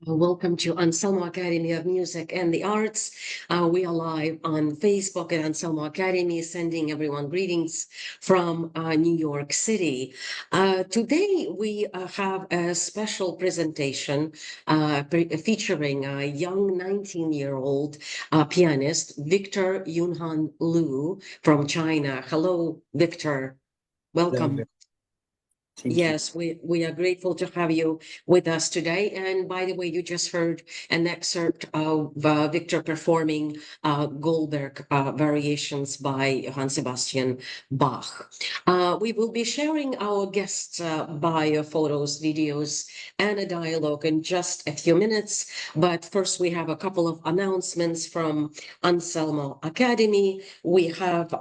Welcome to Anselmo Academy of Music and the Arts. We are live on Facebook at Anselmo Academy, sending everyone greetings from New York City. Today, we have a special presentation featuring a young 19-year-old pianist, Victor Yuanhan Lu from China. Hello, Victor. Welcome. Yes, we are grateful to have you with us today. And by the way, you just heard an excerpt of Victor performing Goldberg variations by Johann Sebastian Bach. We will be sharing our guests' bio photos, videos, and a dialogue in just a few minutes. But first, we have a couple of announcements from Anselmo Academy. We have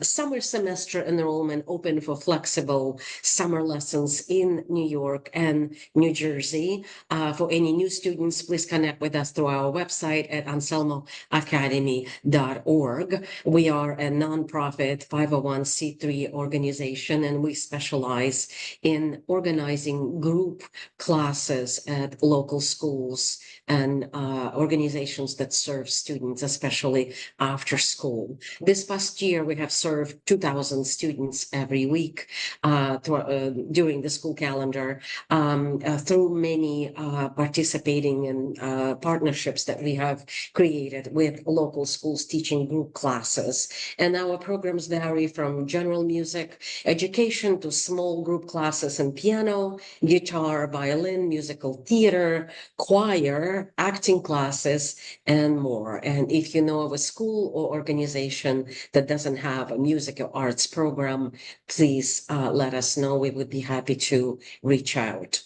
summer semester enrollment open for flexible summer lessons in New York and New Jersey. For any new students, please connect with us through our website at anselmoacademy.org. We are a nonprofit 501c3 organization, and we specialize in organizing group classes at local schools and organizations that serve students, especially after school. This past year, we have served 2,000 students every week during the school calendar through many participating and partnerships that we have created with local schools teaching group classes. And our programs vary from general music education to small group classes in piano, guitar, violin, musical theater, choir, acting classes, and more. And if you know of a school or organization that doesn't have a music or arts program, please let us know. We would be happy to reach out.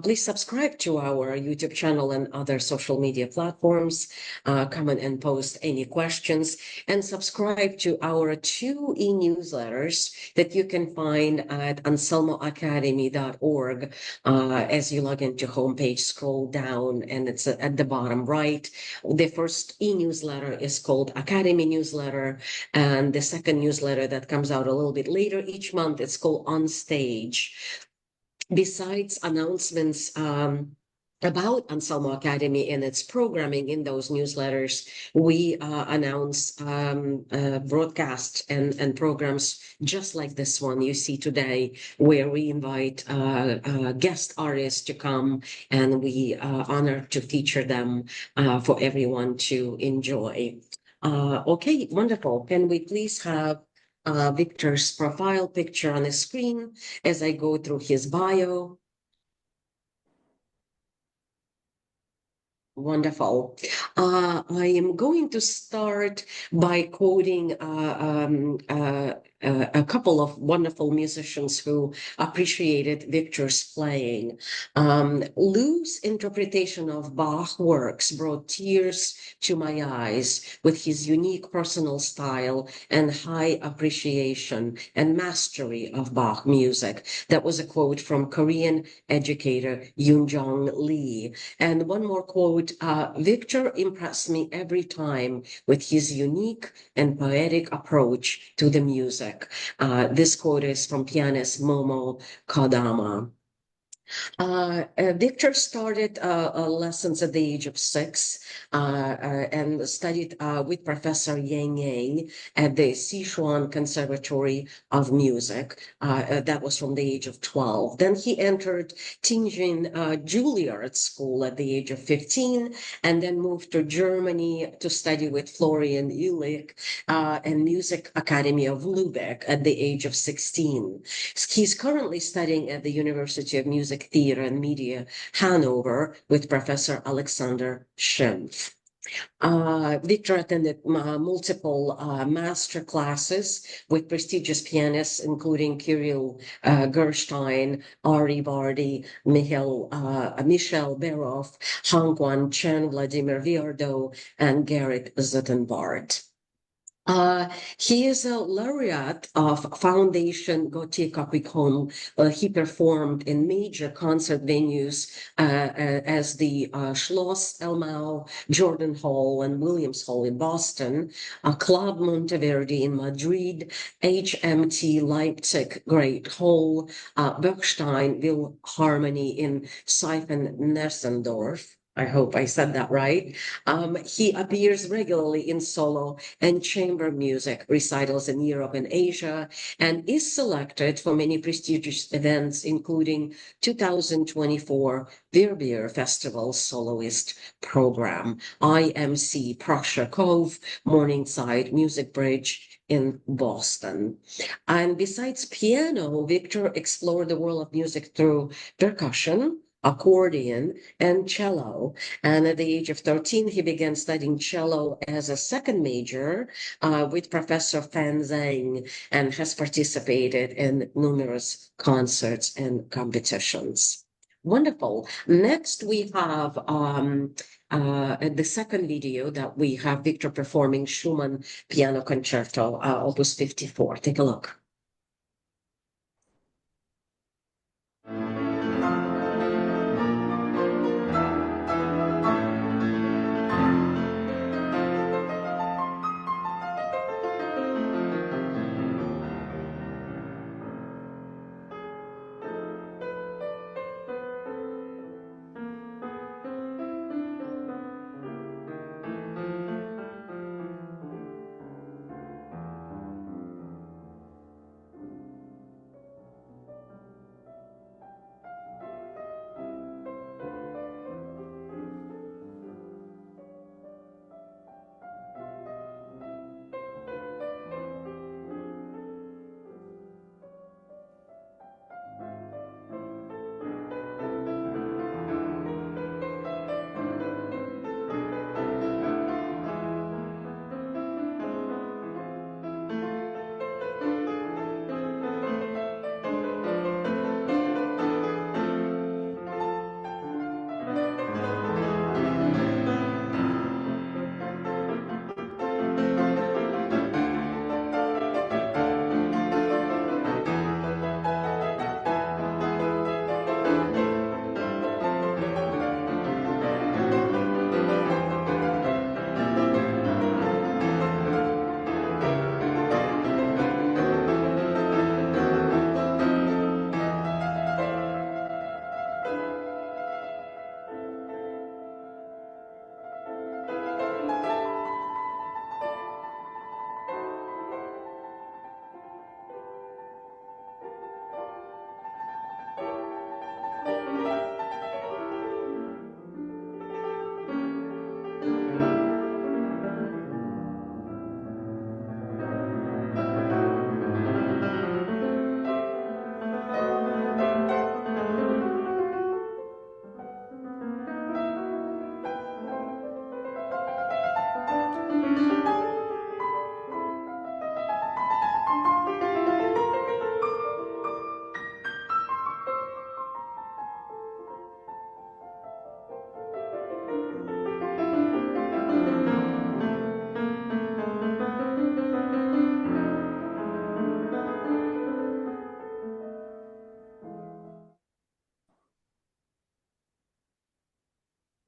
Please subscribe to our YouTube channel and other social media platforms. Comment and post any questions, and subscribe to our two e-newsletters that you can find at anselmoacademy.org. As you log into homepage, scroll down, and it's at the bottom right. The first e-newsletter is called Academy Newsletter, and the second newsletter that comes out a little bit later each month, it's called On Stage. Besides announcements about Anselmo Academy and its programming in those newsletters, we announce broadcasts and programs just like this one you see today, where we invite guest artists to come, and we honor to feature them for everyone to enjoy. Okay, wonderful. Can we please have Victor's profile picture on the screen as I go through his bio? Wonderful. I am going to start by quoting a couple of wonderful musicians who appreciated Victor's playing. Lu's interpretation of Bach works brought tears to my eyes with his unique personal style and high appreciation and mastery of Bach music. That was a quote from Korean educator Yoon Lee. And one more quote, Victor impressed me every time with his unique and poetic approach to the music. This quote is from pianist Momo Kodama. Victor started lessons at the age of 6 and studied with Professor Yang Yang at the Sichuan Conservatory of Music. That was from the age of 12. Then he entered Tianjin Juilliard School at the age of 15, and then moved to Germany to study with Florian Jülich and Music Academy of Lübeck at the age of 16. He's currently studying at the University of Music, Theater and Media, Hanover, with Professor Alexander Schimpf. Victor attended multiple master classes with prestigious pianists, including Kirill Gerstein, Ari Bardi, Michel Berov, Han Guan Chen, Vladimir Viardot, and Garrett Zuttenbart. He is a laureate of Foundation Gautier Capricorn. He performed in major concert venues as the Schloss Elmau, Jordan Hall, and Williams Hall in Boston, Club Monteverdi in Madrid, HMT Leipzig Great Hall, Bergstein Philharmony in Seifen-Nersendorf. I hope I said that right. He appears regularly in solo and chamber music recitals in Europe and Asia, and is selected for many prestigious events, including 2024 Verbier Festival Soloist Program, IMC Prussia Cove, Morningside Music Bridge in Boston. And besides piano, Victor explored the world of music through percussion, accordion, and cello. And at the age of 13, he began studying cello as a second major with Professor Fan Zhang, and has participated in numerous concerts and competitions. Wonderful. Next, we have the second video that we have Victor performing Schumann Piano Concerto, Opus 54. Take a look.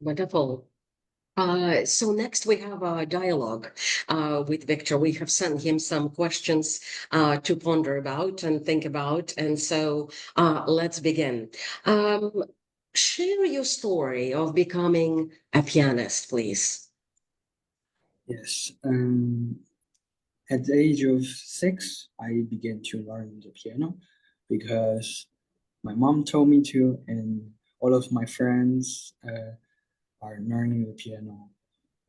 Wonderful. So next we have a dialogue with Victor. We have sent him some questions to ponder about and think about. And so let's begin. Um, Share your story of becoming a pianist, please. Yes. At the age of 6, I began to learn the piano because my mom told me to, and all of my friends are learning the piano.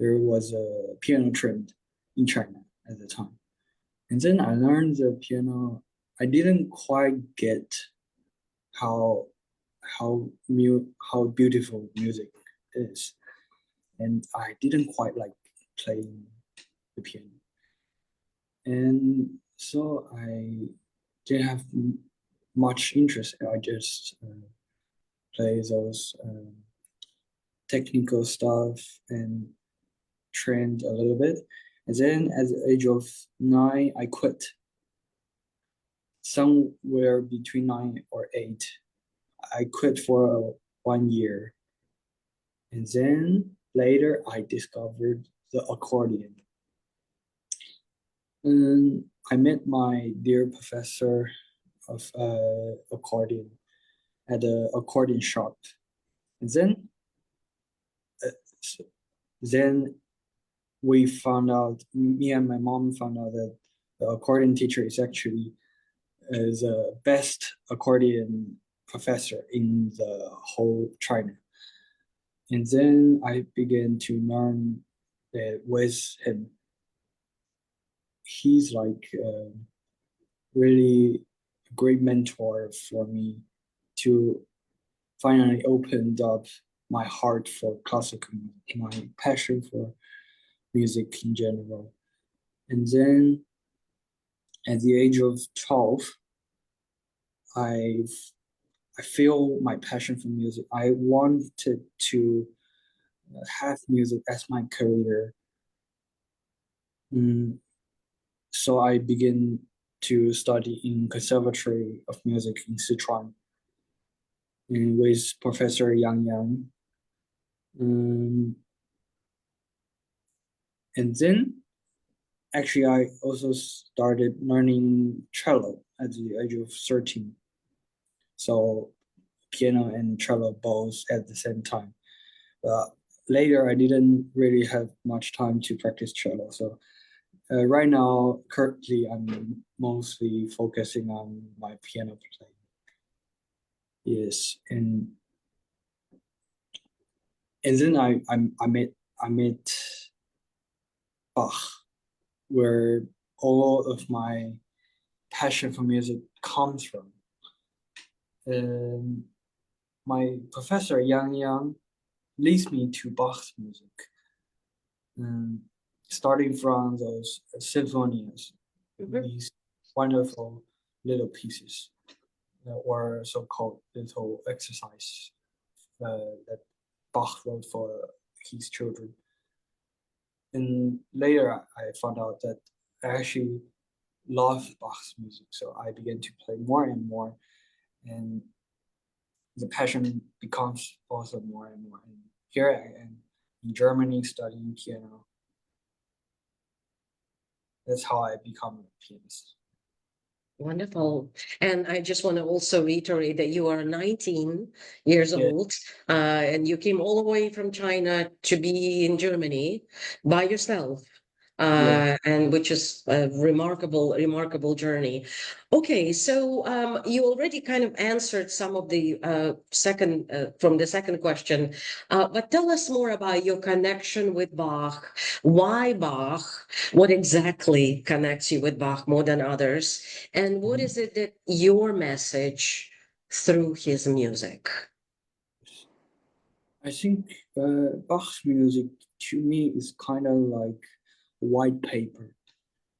There was a piano trend in China at the time. And then I learned the piano. I didn't quite get how how beautiful music is, and I didn't quite like playing the piano. And so I didn't have much interest. I just play those technical stuff and trained a little bit. And then at the age of 9, I quit. Somewhere between 9 or 8, I quit for 1 year. And then later, I discovered the accordion. And I met my dear professor of accordion at the accordion shop. And uh, then we found out, me and my mom found out that the accordion teacher is actually the best accordion professor in the whole China. And then I began to learn that with him. He's like really a great mentor for me to finally opened up my heart for classical music, my passion for music in general. And then at the age of 12, I I feel my passion for music. I wanted to have music as my career. Mm, so I began to study in Conservatory of Music in Sichuan with Professor Yang. Um, and then actually I also started learning cello at the age of 13. So piano and cello both at the same time. But later I didn't really have much time to practice cello. So right now, currently, I'm mostly focusing on my piano playing. Yes, and then I met Bach, where all of my passion for music comes from. Um, my professor Yang leads me to Bach's music, um, starting from those symphonies, Mhm. these wonderful little pieces or so-called little exercise that Bach wrote for his children. And later, I found out that I actually love Bach's music, so I began to play more and more, and the passion becomes also more and more. And here I am in Germany studying piano. That's how I become a pianist. Wonderful. And I just want to also reiterate that you are 19 years Yeah, old, and you came all the way from China to be in Germany by yourself, yeah. and which is a remarkable journey. Okay, so you already kind of answered some of the from the second question, but tell us more about your connection with Bach. Why Bach? What exactly connects you with Bach more than others? And what Mhm. is it that your message through his music? I think Bach's music to me is kind of like white paper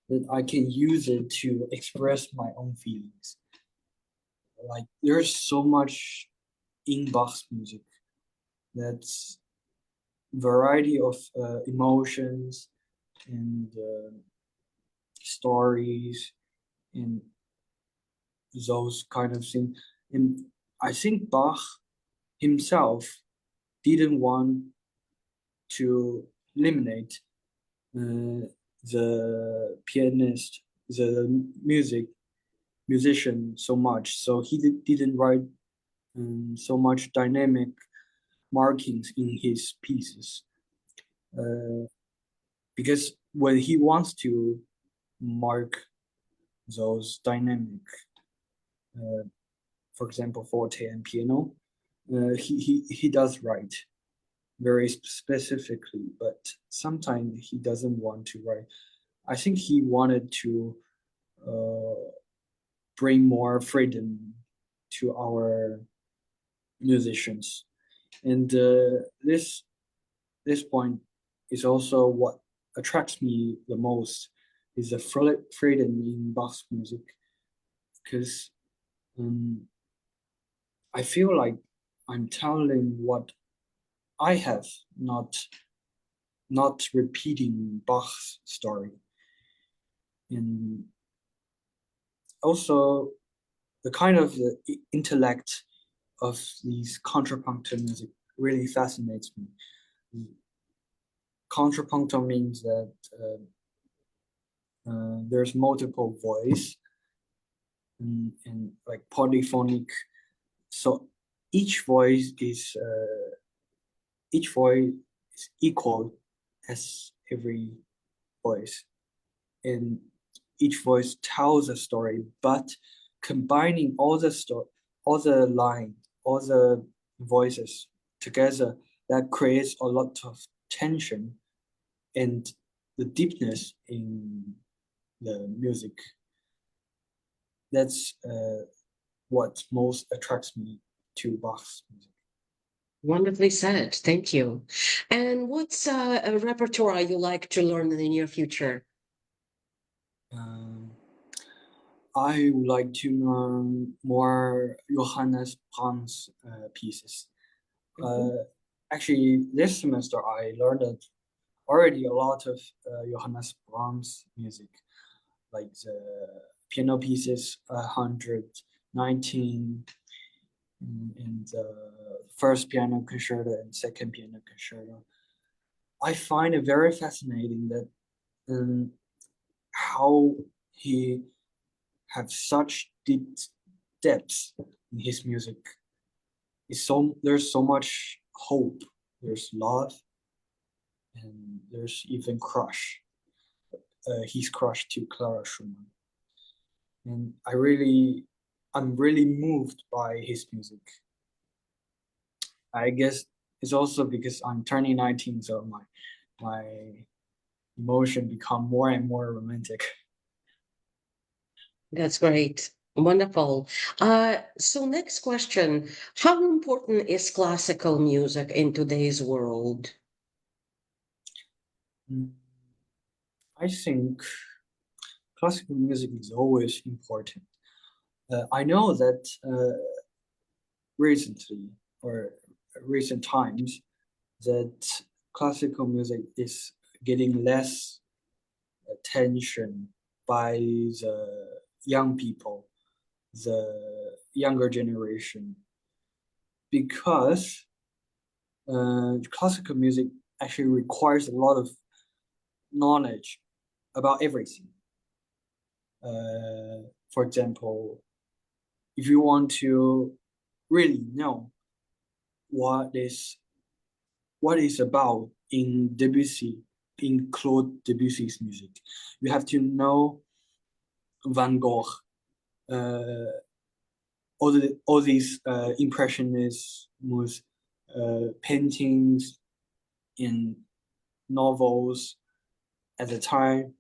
that I can use it to express my own feelings. Like there's so much in Bach's music that's variety of emotions and stories and those kind of things. And I think Bach himself didn't want to eliminate the pianist, the musician so much. So he didn't write so much dynamic markings in his pieces. Because when he wants to mark those dynamic, for example, forte and piano, he does write very specifically, but sometimes he doesn't want to write. I think he wanted to bring more freedom to our musicians, and this point is also what attracts me the most, is the freedom in Bach's music, because I feel like I'm telling what I have, not repeating Bach's story. And also the kind of the intellect of these contrapuntal music really fascinates me. Contrapuntal means that there's multiple voice and like polyphonic. So each voice is equal as every voice, and each voice tells a story. But combining all the line, all the voices together, that creates a lot of tension and the deepness in the music. That's what most attracts me to Bach's music. Wonderfully said. Thank you. And what's a repertoire you like to learn in the near future? I would like to learn more Johannes Brahms pieces. Actually, this semester I learned already a lot of Johannes Brahms music, like the piano pieces 119 and the first piano concerto and second piano concerto. I find it very fascinating that how he have such deep depths in his music. There's so much hope, there's love, and there's even crush. He's crushed to Clara Schumann, and I'm really moved by his music. I guess it's also because I'm turning 19, so my emotion become more and more romantic. That's great. Wonderful. So next question, how important is classical music in today's world? I think classical music is always important. I know that recently or recent times that classical music is getting less attention by the young people, the younger generation, because classical music actually requires a lot of knowledge about everything. For example, if you want to really know what is about in Debussy, in Claude Debussy's music, you have to know Van Gogh, all these impressionist paintings in novels at the time.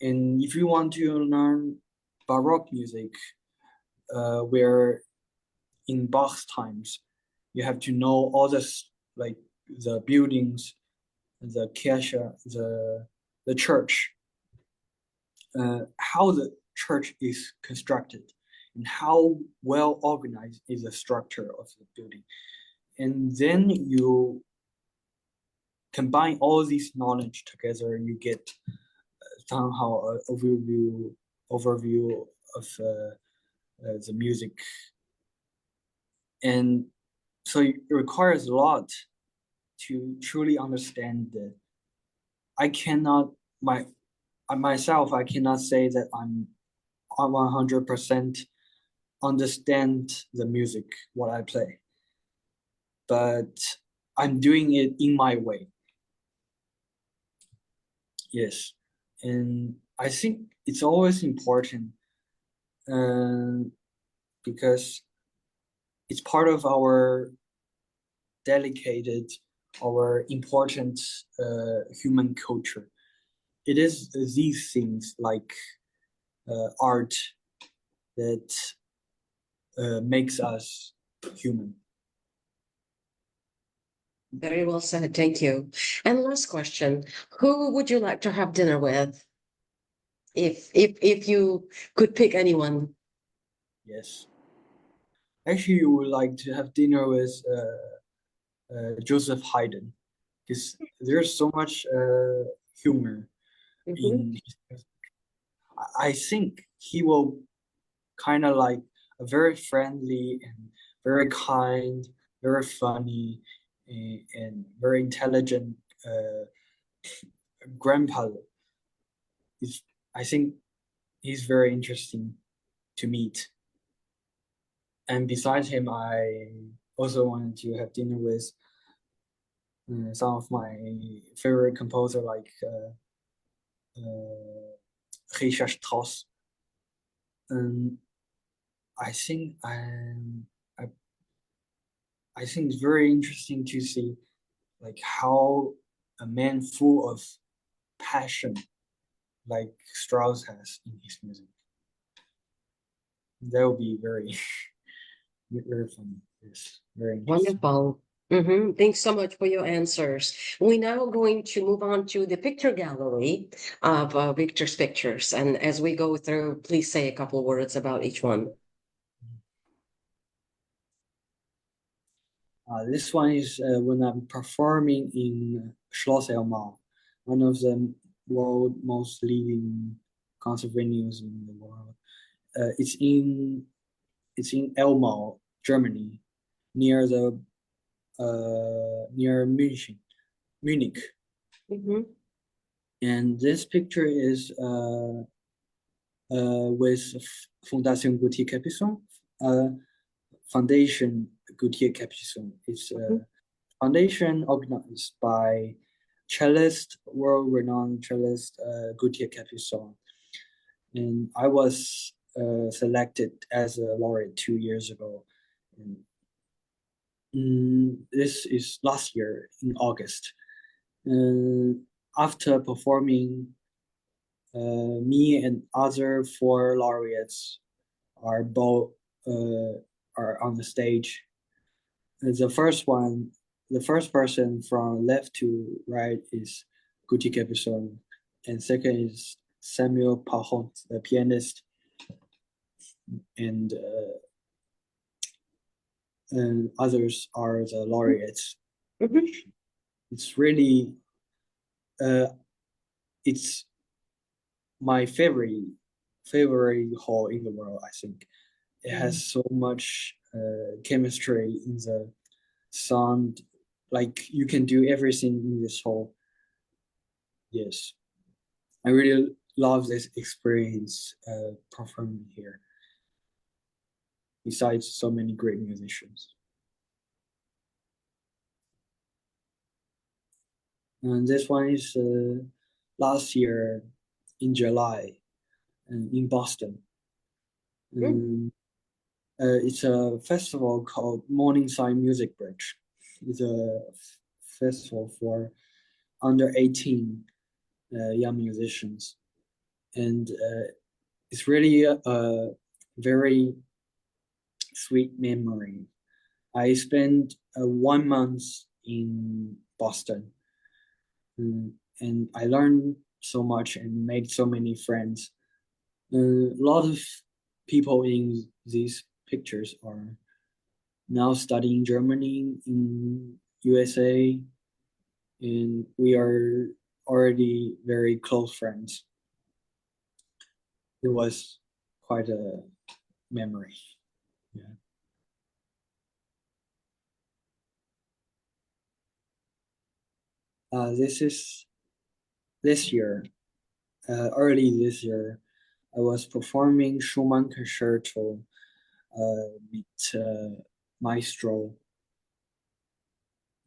And if you want to learn Baroque music, where in Bach's times, you have to know all this, like the buildings, the Kirche, the church, how the church is constructed, and how well organized is the structure of the building. And then you combine all these knowledge together, you get somehow an overview of the music. And so it requires a lot to truly understand that I cannot myself, I cannot say that I'm 100% understand the music what I play, but I'm doing it in my way. Yes, and I think it's always important, because it's part of our dedicated, our important human culture. It is these things like art that makes us human. Very well said. Thank you. And last question, who would you like to have dinner with? If you could pick anyone. Yes. Actually, you would like to have dinner with Joseph Haydn, because there's so much humor Mhm. in his music. I think he will kind of like a very friendly and very kind, very funny, and very intelligent grandpa. Is I think he's very interesting to meet. And besides him, I also wanted to have dinner with some of my favorite composer like Richard Strauss. Um, I think I, I think it's very interesting to see like how a man full of passion like Strauss has in his music. That would be very very fun. Yes, very interesting. Wonderful. Thanks so much for your answers. We're now going to move on to the picture gallery of Victor's pictures. And as we go through, please say a couple words about each one. This one is when I'm performing in Schloss Elmau, one of the world most leading concert venues in the world. It's in Elmau, Germany, near the near Munich. Mm-hmm. And this picture is with Fondation Gautier Capuçon, Foundation Gautier Capuçon. It's a foundation organized by cellist, world-renowned cellist Gautier Capuçon. And I was selected as a laureate 2 years ago. And, this is last year in August. After performing, me and other four laureates are both are on the stage. The first one, the first person from left to right is Guti Capuçon, and second is Samuel Pahon, the pianist, and others are the laureates. Mm-hmm. It's really, it's my favorite hall in the world. I think it has so much chemistry in the sound. Like you can do everything in this hall. Yes, I really love this experience performing here. Besides so many great musicians, and this one is last year in July in Boston. Um, it's a festival called Morningside Music Bridge. It's a festival for under 18 young musicians, and it's really a very sweet memory. I spent 1 month in Boston, and I learned so much and made so many friends. A lot of people in these pictures are now studying Germany in USA, and we are already very close friends. It was quite a memory. Yeah. This year, early this year, I was performing Schumann Concerto with Maestro.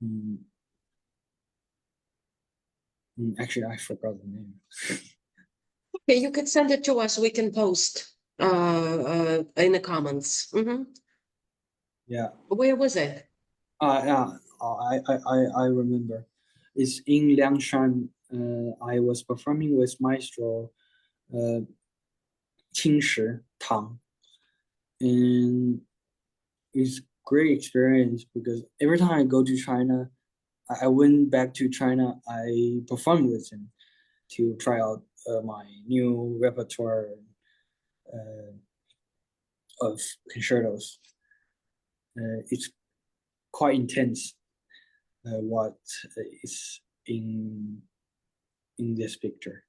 Mm, actually, I forgot the name. Okay, you could send it to us. We can post in the comments. Yeah. Where was it? Yeah. I remember. It's in Liangshan. I was performing with Maestro, Qingshi Tang, and it's great experience because every time I go to China, I went back to China. I performed with him to try out my new repertoire uh, of concertos. It's quite intense. What is in this picture?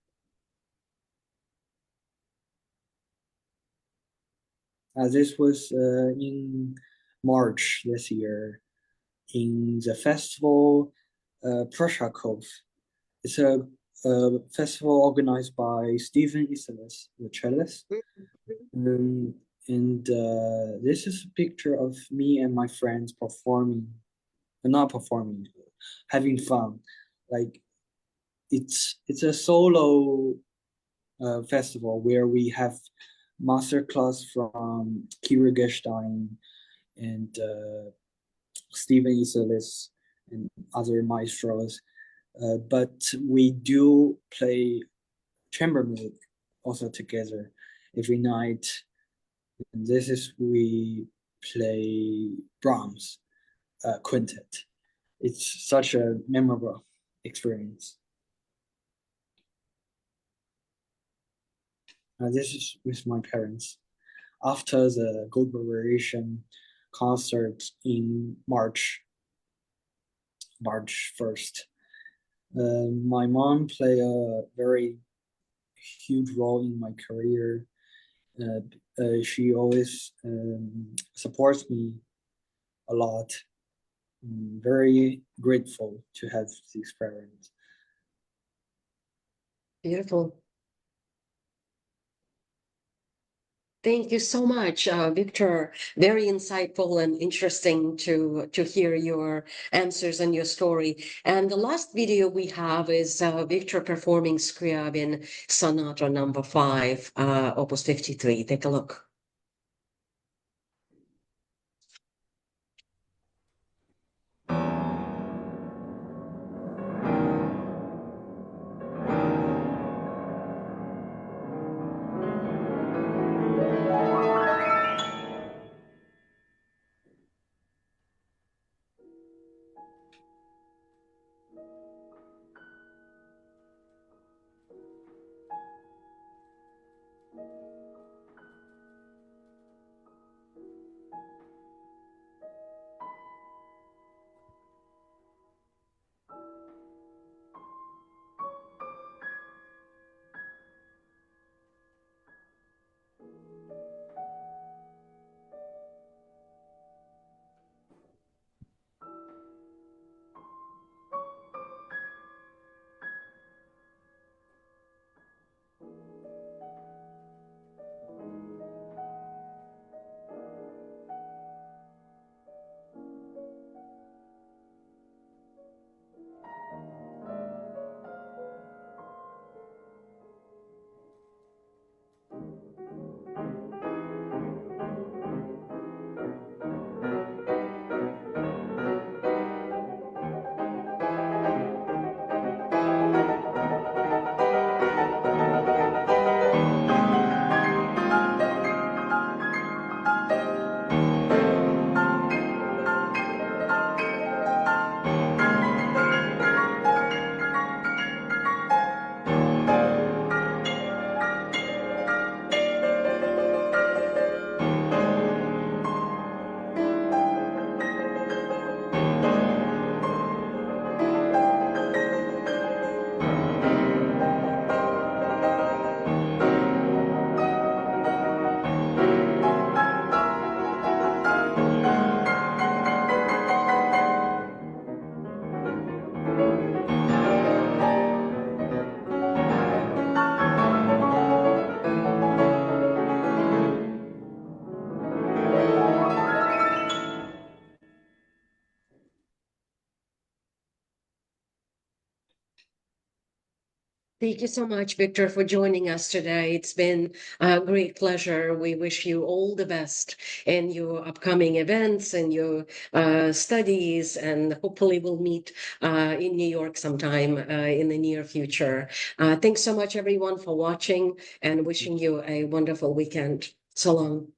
This was in March this year in the festival Prusakov. It's a festival organized by Stephen Isserlis, the cellist. Um, and this is a picture of me and my friends performing, not performing, having fun. Like it's a solo festival where we have masterclass from Kira Gerstein and Stephen Isserlis and other maestros. But we do play chamber music also together every night. And this is we play Brahms quintet. It's such a memorable experience. This is with my parents. After the Gold Variation concert in March 1st, my mom played a very huge role in my career. She always supports me a lot. I'm very grateful to have these parents. Beautiful. Thank you so much, Victor. Very insightful and interesting to hear your answers and your story. And the last video we have is Victor performing Scriabin Sonata number 5, Opus 53. Take a look. Thank you so much, Victor, for joining us today. It's been a great pleasure. We wish you all the best in your upcoming events and your studies, and hopefully we'll meet in New York sometime in the near future. Thanks so much, everyone, for watching, and wishing you a wonderful weekend. So long.